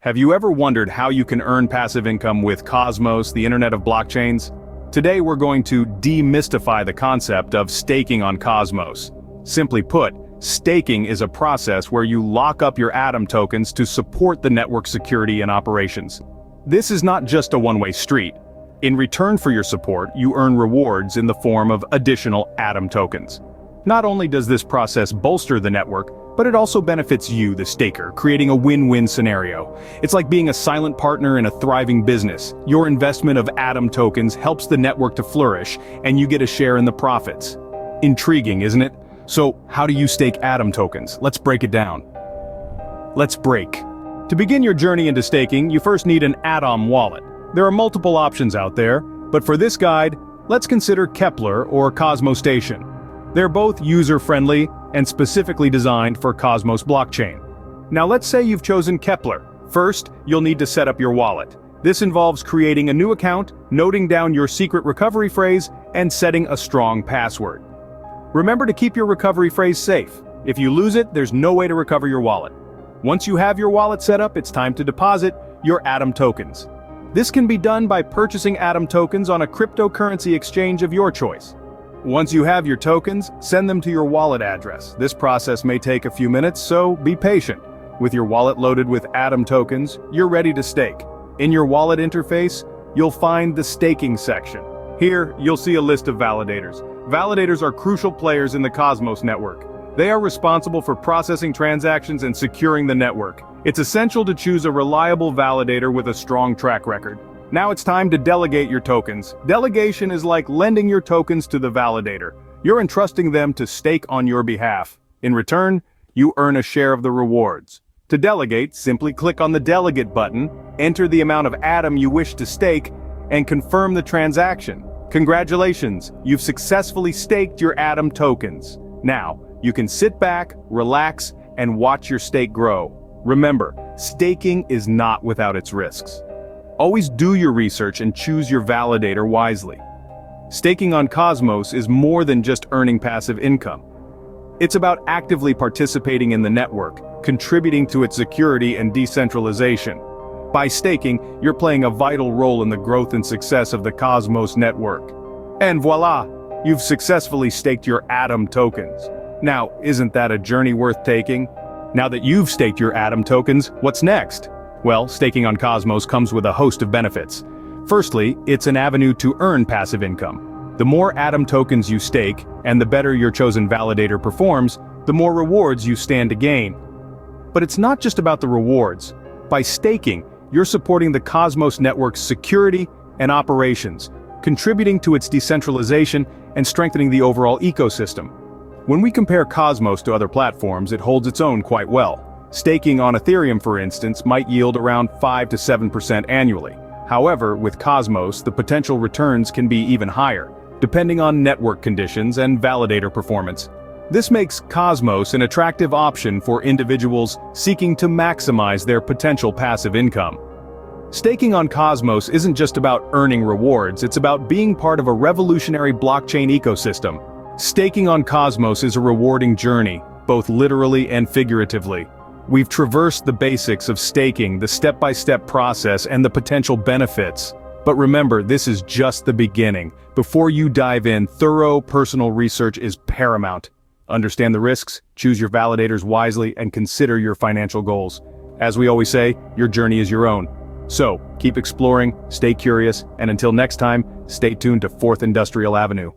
Have you ever wondered how you can earn passive income with Cosmos, the Internet of Blockchains? Today we're going to demystify the concept of staking on Cosmos. Simply put, staking is a process where you lock up your Atom tokens to support the network security and operations. This is not just a one-way street. In return for your support, you earn rewards in the form of additional Atom tokens. Not only does this process bolster the network, but it also benefits you, the staker, creating a win-win scenario. It's like being a silent partner in a thriving business. Your investment of Atom tokens helps the network to flourish, and you get a share in the profits. Intriguing, isn't it? So, how do you stake Atom tokens? Let's break it down. Let's break. To begin your journey into staking, you first need an Atom wallet. There are multiple options out there, but for this guide, let's consider Kepler or Cosmos Station. They're both user-friendly and specifically designed for Cosmos blockchain. Now let's say you've chosen Kepler. First, you'll need to set up your wallet. This involves creating a new account, noting down your secret recovery phrase, and setting a strong password. Remember to keep your recovery phrase safe. If you lose it, there's no way to recover your wallet. Once you have your wallet set up, it's time to deposit your Atom tokens. This can be done by purchasing Atom tokens on a cryptocurrency exchange of your choice. Once you have your tokens, send them to your wallet address. This process may take a few minutes, so be patient. With your wallet loaded with Atom tokens, you're ready to stake. In your wallet interface, you'll find the staking section. Here, you'll see a list of validators. Validators are crucial players in the Cosmos network. They are responsible for processing transactions and securing the network. It's essential to choose a reliable validator with a strong track record. Now it's time to delegate your tokens. Delegation is like lending your tokens to the validator. You're entrusting them to stake on your behalf. In return, you earn a share of the rewards. To delegate, simply click on the Delegate button, enter the amount of Atom you wish to stake, and confirm the transaction. Congratulations, you've successfully staked your Atom tokens. Now, you can sit back, relax, and watch your stake grow. Remember, staking is not without its risks. Always do your research and choose your validator wisely. Staking on Cosmos is more than just earning passive income. It's about actively participating in the network, contributing to its security and decentralization. By staking, you're playing a vital role in the growth and success of the Cosmos network. And voila! You've successfully staked your Atom tokens. Now, isn't that a journey worth taking? Now that you've staked your Atom tokens, what's next? Well, staking on Cosmos comes with a host of benefits. Firstly, it's an avenue to earn passive income. The more Atom tokens you stake, and the better your chosen validator performs, the more rewards you stand to gain. But it's not just about the rewards. By staking, you're supporting the Cosmos network's security and operations, contributing to its decentralization and strengthening the overall ecosystem. When we compare Cosmos to other platforms, it holds its own quite well. Staking on Ethereum, for instance, might yield around 5 to 7% annually. However, with Cosmos, the potential returns can be even higher, depending on network conditions and validator performance. This makes Cosmos an attractive option for individuals seeking to maximize their potential passive income. Staking on Cosmos isn't just about earning rewards, it's about being part of a revolutionary blockchain ecosystem. Staking on Cosmos is a rewarding journey, both literally and figuratively. We've traversed the basics of staking, the step-by-step process, and the potential benefits. But remember, this is just the beginning. Before you dive in, thorough personal research is paramount. Understand the risks, choose your validators wisely, and consider your financial goals. As we always say, your journey is your own. So, keep exploring, stay curious, and until next time, stay tuned to 4th Industrial Avenue.